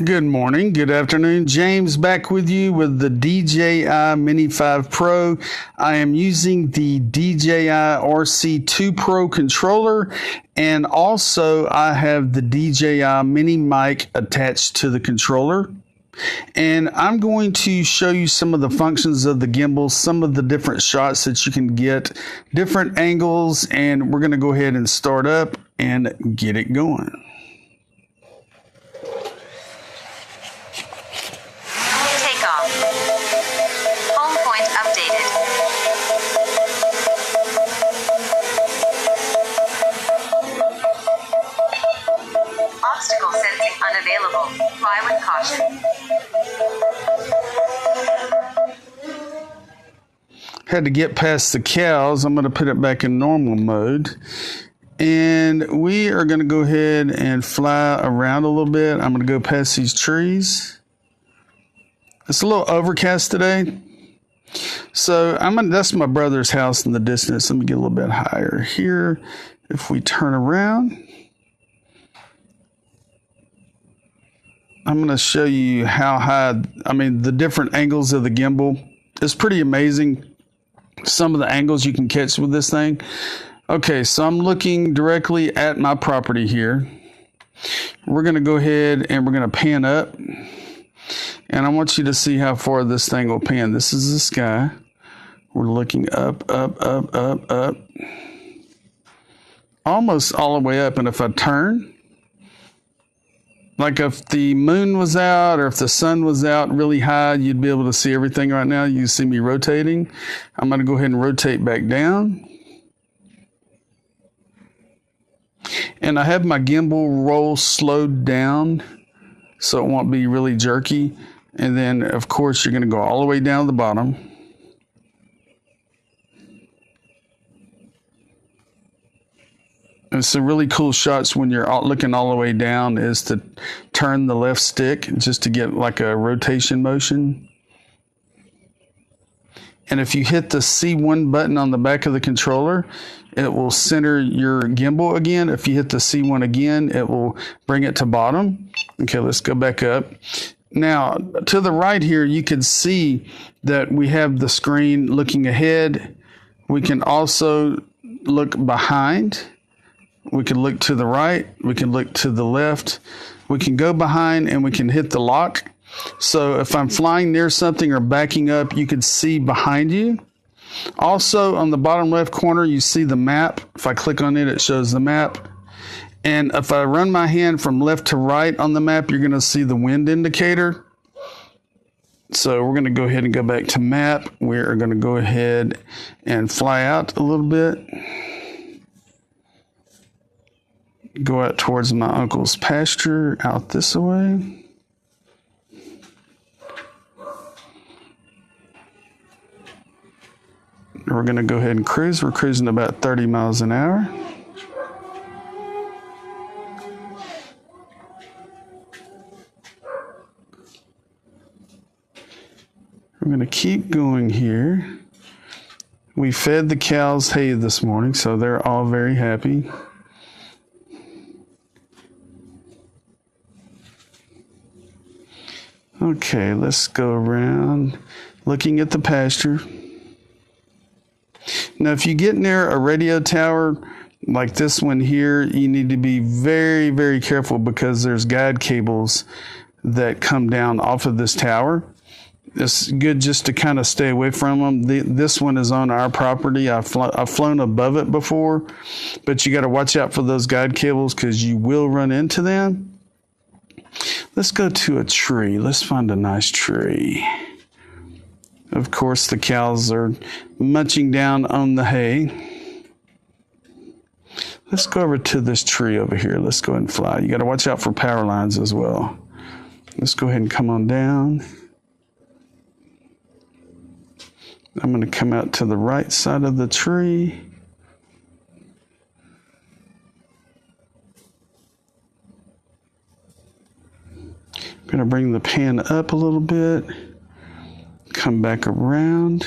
Good morning, good afternoon. James back with you with the DJi Mini 5 Pro. I am using the DJi RC2 Pro controller, and also I have the DJi Mini mic attached to the controller. And I'm going to show you some of the functions of the gimbal, some of the different shots that you can get, different angles, and we're going to go ahead and start up and get it going. Home point updated. Obstacle sensing unavailable. Fly with caution. Had to get past the cows. I'm going to put it back in normal mode. And we are going to go ahead and fly around a little bit. I'm going to go past these trees. It's a little overcast today. So that's my brother's house in the distance. Let me get a little bit higher here. If we turn around, I'm going to show you how high, the different angles of the gimbal. It's pretty amazing, some of the angles you can catch with this thing. Okay, so I'm looking directly at my property here. We're going to go ahead and we're going to pan up. And I want you to see how far this thing will pan. This is the sky. We're looking up, up, up, up, up. Almost all the way up. And if I turn, like if the moon was out or if the sun was out really high, you'd be able to see everything right now. You see me rotating. I'm going to go ahead and rotate back down. And I have my gimbal roll slowed down so it won't be really jerky. And then, of course, you're going to go all the way down to the bottom. And some really cool shots when you're looking all the way down is to turn the left stick just to get like a rotation motion. And if you hit the C1 button on the back of the controller, it will center your gimbal again. If you hit the C1 again, it will bring it to bottom. Okay, let's go back up. Now, to the right here, you can see that we have the screen looking ahead. We can also look behind. We can look to the right. We can look to the left. We can go behind and we can hit the lock. So if I'm flying near something or backing up, you can see behind you. Also, on the bottom left corner, you see the map. If I click on it, it shows the map. And if I run my hand from left to right on the map, you're going to see the wind indicator. So we're going to go ahead and go back to map. We're going to go ahead and fly out a little bit. Go out towards my uncle's pasture out this way. We're going to go ahead and cruise. We're cruising about 30 miles an hour. We're going to keep going here. We fed the cows hay this morning, so they're all very happy. Okay, let's go around looking at the pasture. Now, if you get near a radio tower like this one here, you need to be very, very careful because there's guide cables that come down off of this tower. It's good just to kind of stay away from them. This one is on our property. I've flown above it before, but you got to watch out for those guide cables because you will run into them. Let's go to a tree. Let's find a nice tree. Of course, the cows are munching down on the hay. Let's go over to this tree over here. Let's go ahead and fly. You got to watch out for power lines as well. Let's go ahead and come on down. I'm going to come out to the right side of the tree. I'm going to bring the pan up a little bit. Come back around.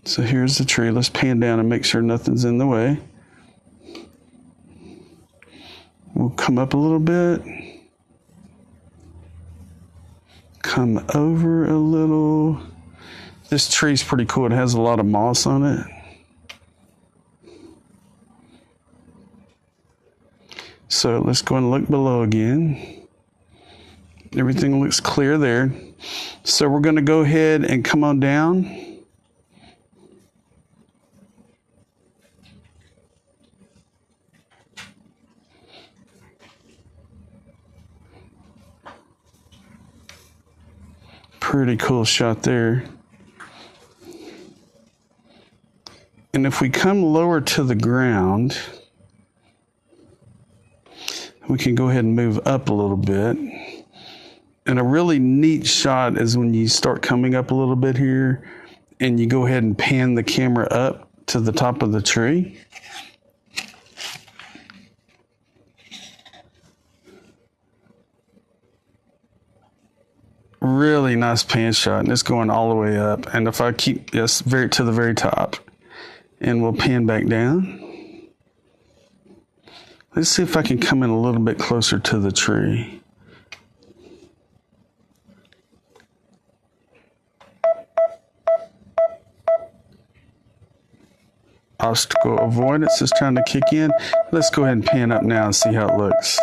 So here's the tree. Let's pan down and make sure nothing's in the way. We'll come up a little bit. come over a little. This tree's pretty cool. It has a lot of moss on it. So let's go and look below again. Everything looks clear there. So we're going to go ahead and come on down. Pretty cool shot there. And if we come lower to the ground, we can go ahead and move up a little bit. And a really neat shot is when you start coming up a little bit here and you go ahead and pan the camera up to the top of the tree. Really nice pan shot, and it's going all the way up. And if I keep this to the very top, and we'll pan back down. Let's see if I can come in a little bit closer to the tree. Obstacle avoidance is trying to kick in. Let's go ahead and pan up now and see how it looks.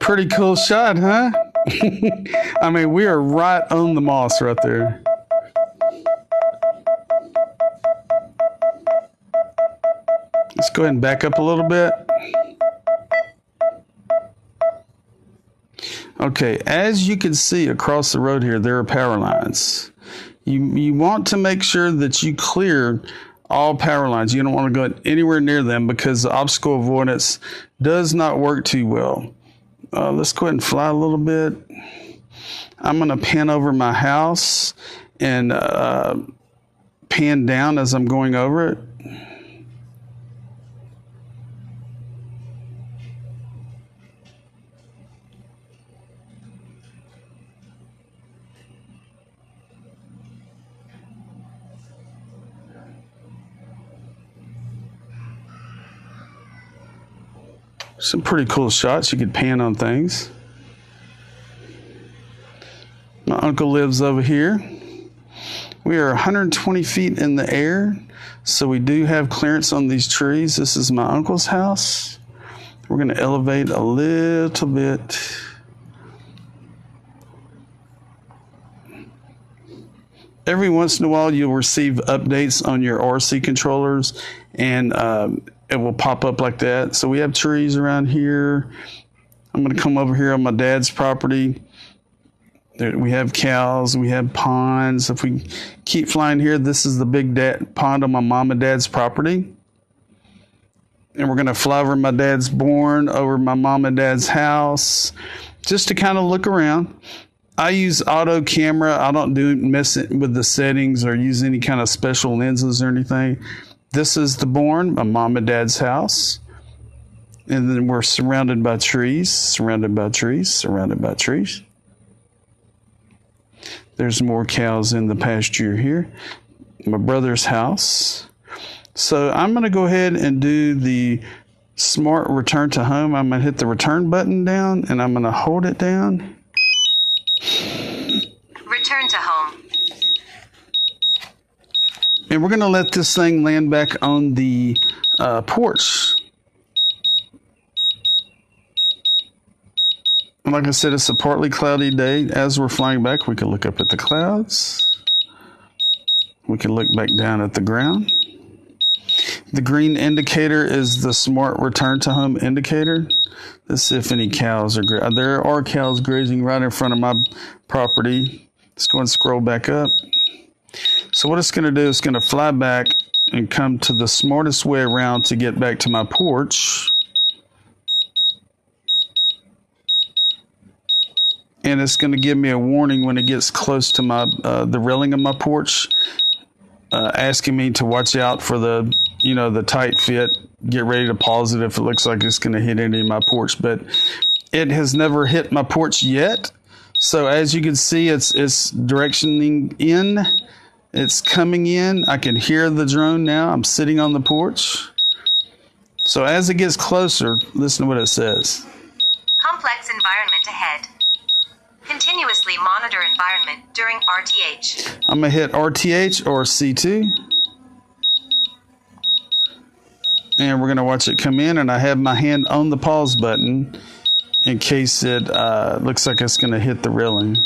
Pretty cool shot, huh? I mean, we are right on the moss right there. Let's go ahead and back up a little bit. Okay, as you can see across the road here, there are power lines. You want to make sure that you clear all power lines. You don't want to go anywhere near them because the obstacle avoidance does not work too well. Let's go ahead and fly a little bit. I'm going to pan over my house and pan down as I'm going over it. Some pretty cool shots. You could pan on things. My uncle lives over here. We are 120 feet in the air, so we do have clearance on these trees. This is my uncle's house. We're going to elevate a little bit. Every once in a while, you'll receive updates on your RC controllers, and it will pop up like that. So we have trees around here. I'm going to come over here on my dad's property. There, we have cows. We have ponds. If we keep flying here, this is the big pond on my mom and dad's property. And we're going to fly over my dad's barn, over my mom and dad's house, just to kind of look around. I use auto camera. I don't mess with the settings or use any kind of special lenses or anything. This is the barn, my mom and dad's house. And then we're surrounded by trees, surrounded by trees, surrounded by trees. There's more cows in the pasture here. My brother's house. So I'm going to go ahead and do the smart return to home. I'm going to hit the return button down and I'm going to hold it down. Return to home. And we're going to let this thing land back on the porch. And like I said, it's a partly cloudy day. As we're flying back, we can look up at the clouds. We can look back down at the ground. The green indicator is the smart return to home indicator. Let's see if any cows are grazing. There are cows grazing right in front of my property. Let's go and scroll back up. So what it's going to do is going to fly back and come to the smartest way around to get back to my porch. And it's going to give me a warning when it gets close to my the railing of my porch, asking me to watch out for the tight fit. Get ready to pause it if it looks like it's going to hit any of my porch. But it has never hit my porch yet. So as you can see, it's directioning in. It's coming in. I can hear the drone now. I'm sitting on the porch. So as it gets closer, listen to what it says. Complex environment ahead. Continuously monitor environment during RTH. I'm going to hit RTH or C2. And we're going to watch it come in. And I have my hand on the pause button in case it looks like it's going to hit the railing.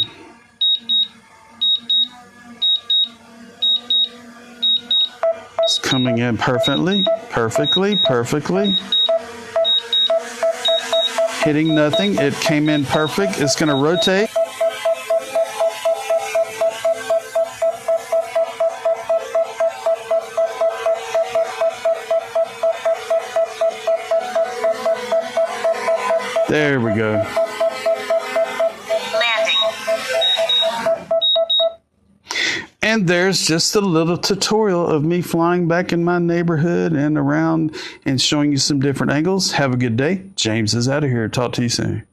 It's coming in perfectly. Hitting nothing. It came in perfect. It's going to rotate. There we go. Landing. And there's just a little tutorial of me flying back in my neighborhood and around and showing you some different angles. Have a good day. James is out of here. Talk to you soon.